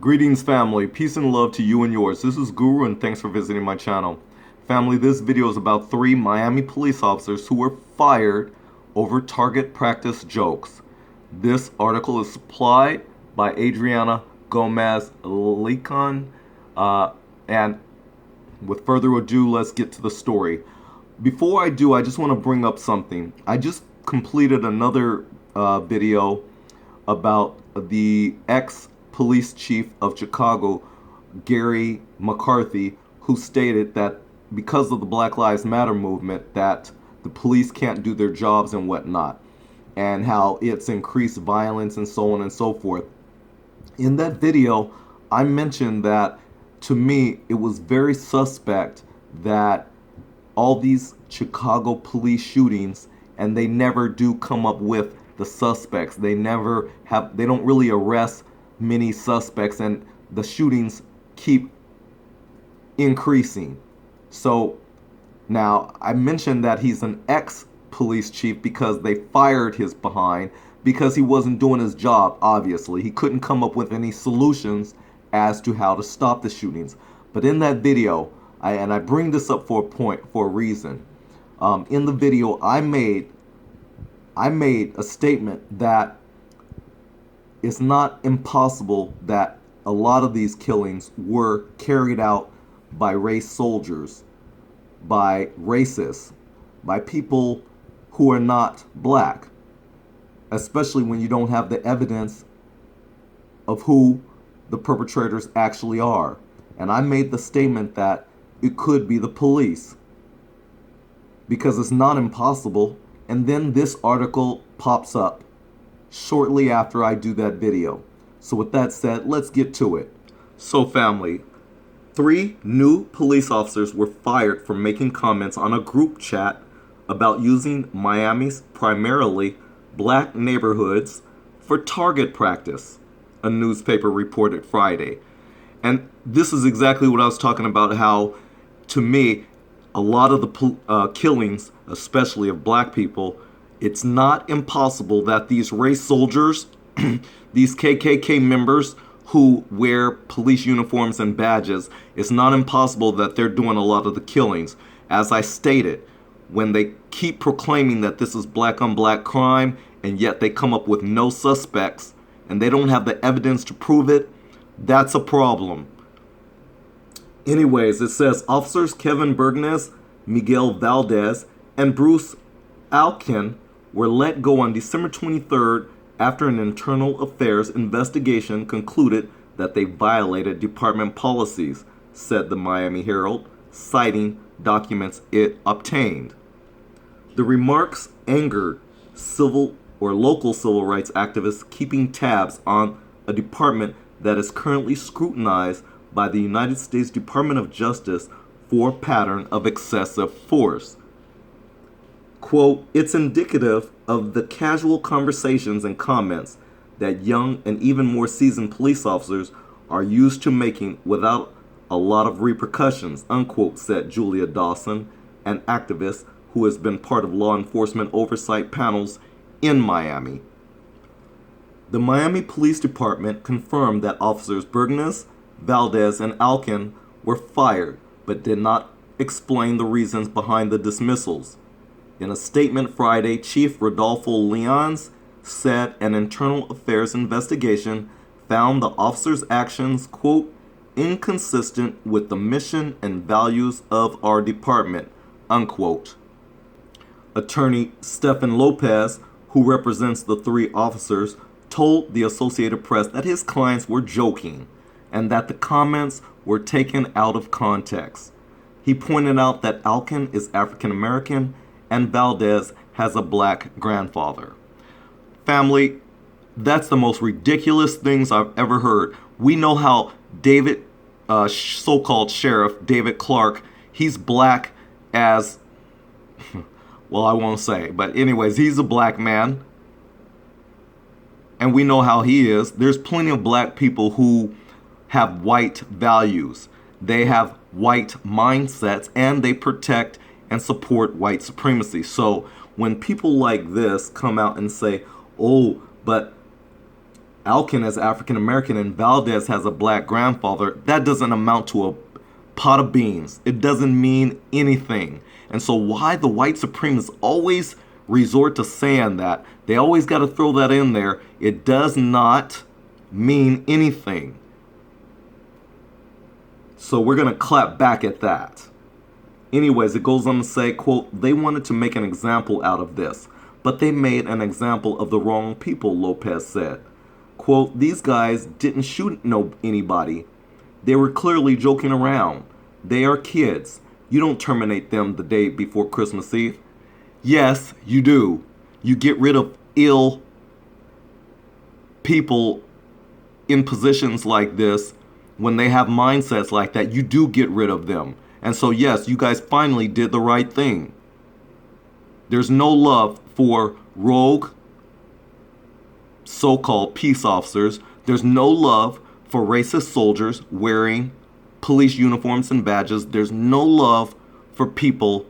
Greetings family, peace and love to you and yours. This is Guru and thanks for visiting my channel. Family, this video is about 3 Miami police officers who were fired over target practice jokes. This article is supplied by Adriana Gomez Licon. And with further ado, let's get to the story. Before I do, I just want to bring up something. I just completed another video about the ex-police chief of Chicago, Gary McCarthy, who stated that because of the Black Lives Matter movement that the police can't do their jobs and whatnot, and how it's increased violence and so on and so forth. In that video, I mentioned that to me it was very suspect that all these Chicago police shootings, and they never do come up with the suspects. They don't really arrest many suspects, and the shootings keep increasing. So now I mentioned that he's an ex-police chief because they fired his behind because he wasn't doing his job. Obviously, he couldn't come up with any solutions as to how to stop the shootings. But in that video, I bring this up for a reason. In the video, I made a statement that it's not impossible that a lot of these killings were carried out by race soldiers, by racists, by people who are not black, especially when you don't have the evidence of who the perpetrators actually are. And I made the statement that it could be the police because it's not impossible. And then this article pops up shortly after I do that video. So with that said, let's get to it. So family, 3 new police officers were fired for making comments on a group chat about using Miami's primarily black neighborhoods for target practice, a newspaper reported Friday. And this is exactly what I was talking about, how to me a lot of the killings, especially of black people, it's not impossible that these race soldiers, these KKK members who wear police uniforms and badges, it's not impossible that they're doing a lot of the killings. As I stated, when they keep proclaiming that this is black on black crime and yet they come up with no suspects and they don't have the evidence to prove it, that's a problem. Anyways, it says officers Kevin Bergnes, Miguel Valdez, and Bruce Alkin were let go on December 23rd after an internal affairs investigation concluded that they violated department policies, said the Miami Herald, citing documents it obtained. The remarks angered local civil rights activists keeping tabs on a department that is currently scrutinized by the United States Department of Justice for a pattern of excessive force. Quote, it's indicative of the casual conversations and comments that young and even more seasoned police officers are used to making without a lot of repercussions, unquote, said Julia Dawson, an activist who has been part of law enforcement oversight panels in Miami. The Miami Police Department confirmed that officers Bergnes, Valdez, and Alkin were fired, but did not explain the reasons behind the dismissals. In a statement Friday, Chief Rodolfo Leons said an internal affairs investigation found the officers' actions, quote, inconsistent with the mission and values of our department, unquote. Attorney Stephen Lopez, who represents the 3 officers, told the Associated Press that his clients were joking and that the comments were taken out of context. He pointed out that Alkin is African American and Valdez has a black grandfather. Family, that's the most ridiculous things I've ever heard. We know how David, so-called Sheriff David Clark, he's black as, well, I won't say, but anyways, he's a black man. And we know how he is. There's plenty of black people who have white values. They have white mindsets and they protect and support white supremacy. So when people like this come out and say, oh, but Alkin is African American and Valdez has a black grandfather, that doesn't amount to a pot of beans. It doesn't mean anything. And so why the white supremacists always resort to saying that, they always got to throw that in there, it does not mean anything. So we're going to clap back at that. Anyways, it goes on to say, quote, they wanted to make an example out of this, but they made an example of the wrong people, Lopez said. Quote, these guys didn't shoot anybody. They were clearly joking around. They are kids. You don't terminate them the day before Christmas Eve. Yes, you do. You get rid of ill people in positions like this. When they have mindsets like that, you do get rid of them. And so, yes, you guys finally did the right thing. There's no love for rogue so-called peace officers. There's no love for racist soldiers wearing police uniforms and badges. There's no love for people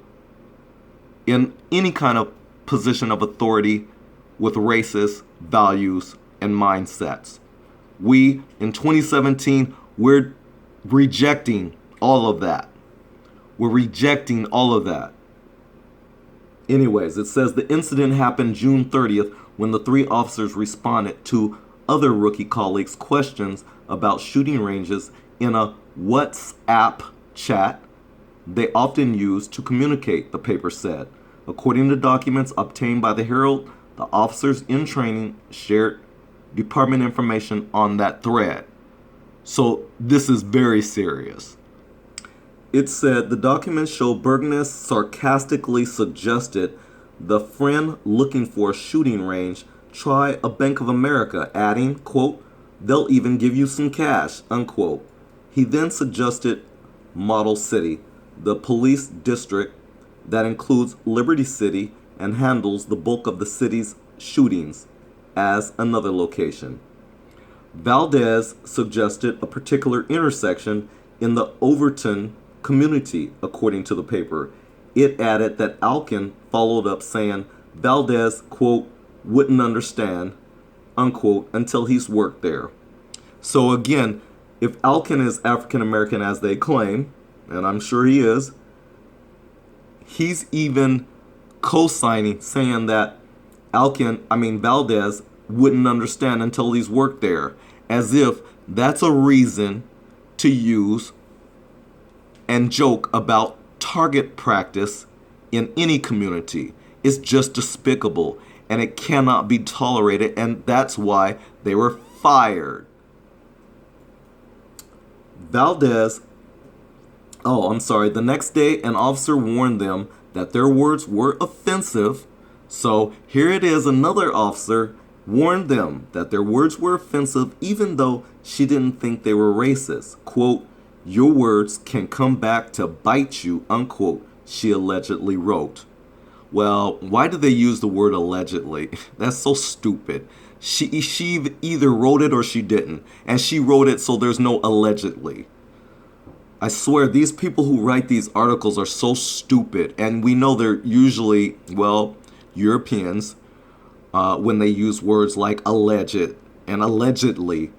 in any kind of position of authority with racist values and mindsets. We, in 2017, we're rejecting all of that. We're rejecting all of that. Anyways, it says the incident happened June 30th when the three officers responded to other rookie colleagues' questions about shooting ranges in a WhatsApp chat they often use to communicate, the paper said. According to documents obtained by the Herald, the officers in training shared department information on that thread. So this is very serious. It said the documents show Bergnes sarcastically suggested the friend looking for a shooting range try a Bank of America, adding, quote, they'll even give you some cash, unquote. He then suggested Model City, the police district that includes Liberty City and handles the bulk of the city's shootings, as another location. Valdez suggested a particular intersection in the Overton community, according to the paper. It added that Alkin followed up saying Valdez, quote, wouldn't understand, unquote, until he's worked there. So again, if Alkin is African American as they claim, and I'm sure he is, he's even co-signing saying that Valdez wouldn't understand until he's worked there, as if that's a reason to use and joke about target practice in any community. It's just despicable, and it cannot be tolerated, and that's why they were fired. The next day, an officer warned them that their words were offensive. So here it is, another officer warned them that their words were offensive, even though she didn't think they were racist. Quote, your words can come back to bite you, unquote, she allegedly wrote. Well, why did they use the word allegedly? That's so stupid. She either wrote it or she didn't. And she wrote it, so there's no allegedly. I swear, these people who write these articles are so stupid. And we know they're usually, Europeans, when they use words like alleged and allegedly.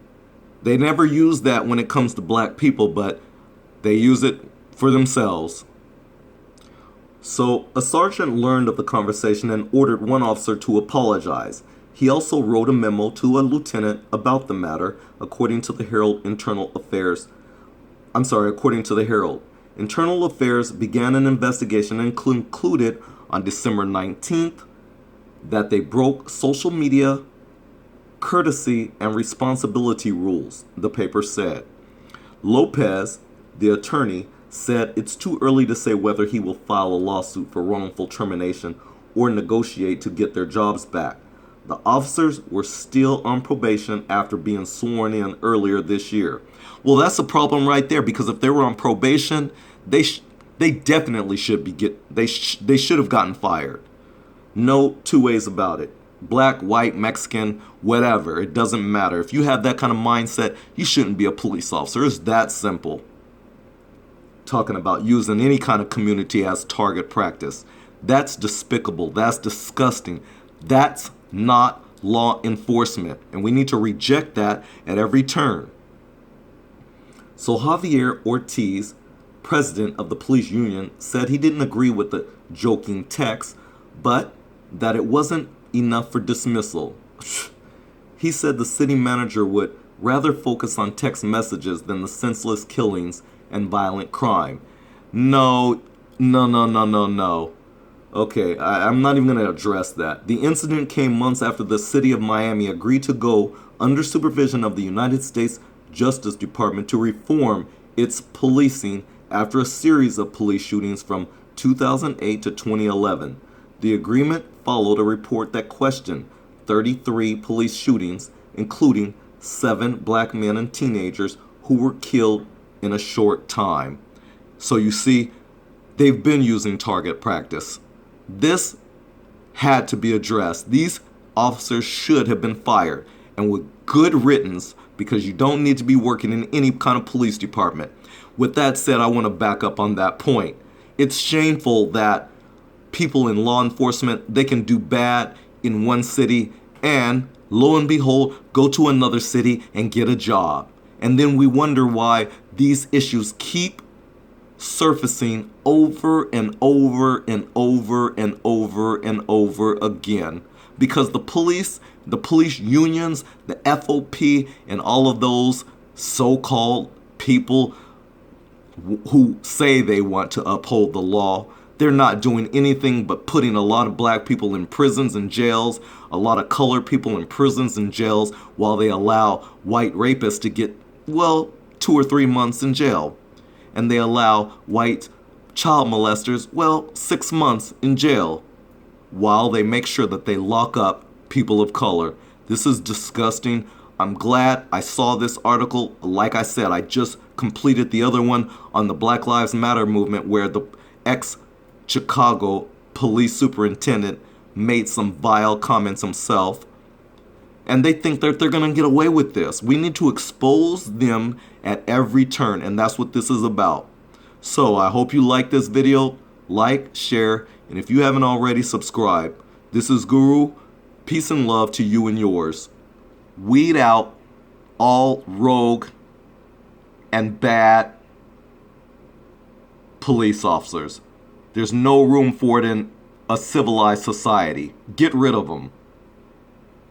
They never use that when it comes to black people, but they use it for themselves. So a sergeant learned of the conversation and ordered one officer to apologize. He also wrote a memo to a lieutenant about the matter, according to the Herald. Internal Affairs began an investigation and concluded on December 19th that they broke social media courtesy and responsibility rules, the paper said. Lopez, the attorney, said it's too early to say whether he will file a lawsuit for wrongful termination or negotiate to get their jobs back. The officers were still on probation after being sworn in earlier this year. Well, that's a problem right there, because if they were on probation, they definitely should they should have gotten fired. No two ways about it. Black, white, Mexican, whatever, it doesn't matter. If you have that kind of mindset, you shouldn't be a police officer. It's that simple. Talking about using any kind of community as target practice. That's despicable. That's disgusting. That's not law enforcement, and we need to reject that at every turn. So Javier Ortiz, president of the police union, said he didn't agree with the joking text, but that it wasn't enough for dismissal. He said the city manager would rather focus on text messages than the senseless killings and violent crime. No. Okay, I'm not even going to address that. The incident came months after the city of Miami agreed to go under supervision of the United States Justice Department to reform its policing after a series of police shootings from 2008 to 2011. The agreement followed a report that questioned 33 police shootings, including 7 black men and teenagers who were killed in a short time. So you see, they've been using target practice. This had to be addressed. These officers should have been fired, and with good riddance, because you don't need to be working in any kind of police department. With that said, I want to back up on that point. It's shameful that people in law enforcement, they can do bad in one city and, lo and behold, go to another city and get a job. And then we wonder why these issues keep surfacing over and over and over and over and over again. Because the police unions, the FOP, and all of those so-called people who say they want to uphold the law, they're not doing anything but putting a lot of black people in prisons and jails, a lot of colored people in prisons and jails, while they allow white rapists to get, 2 or 3 months in jail. And they allow white child molesters, 6 months in jail, while they make sure that they lock up people of color. This is disgusting. I'm glad I saw this article. Like I said, I just completed the other one on the Black Lives Matter movement, where the ex-Chicago police superintendent made some vile comments himself. And they think that they're going to get away with this. We need to expose them at every turn, and that's what this is about. So I hope you like this video. Like, share, and if you haven't already, subscribe. This is Guru. Peace and love to you and yours. Weed out all rogue and bad police officers. There's no room for it in a civilized society. Get rid of them.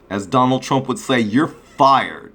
As Donald Trump would say, you're fired.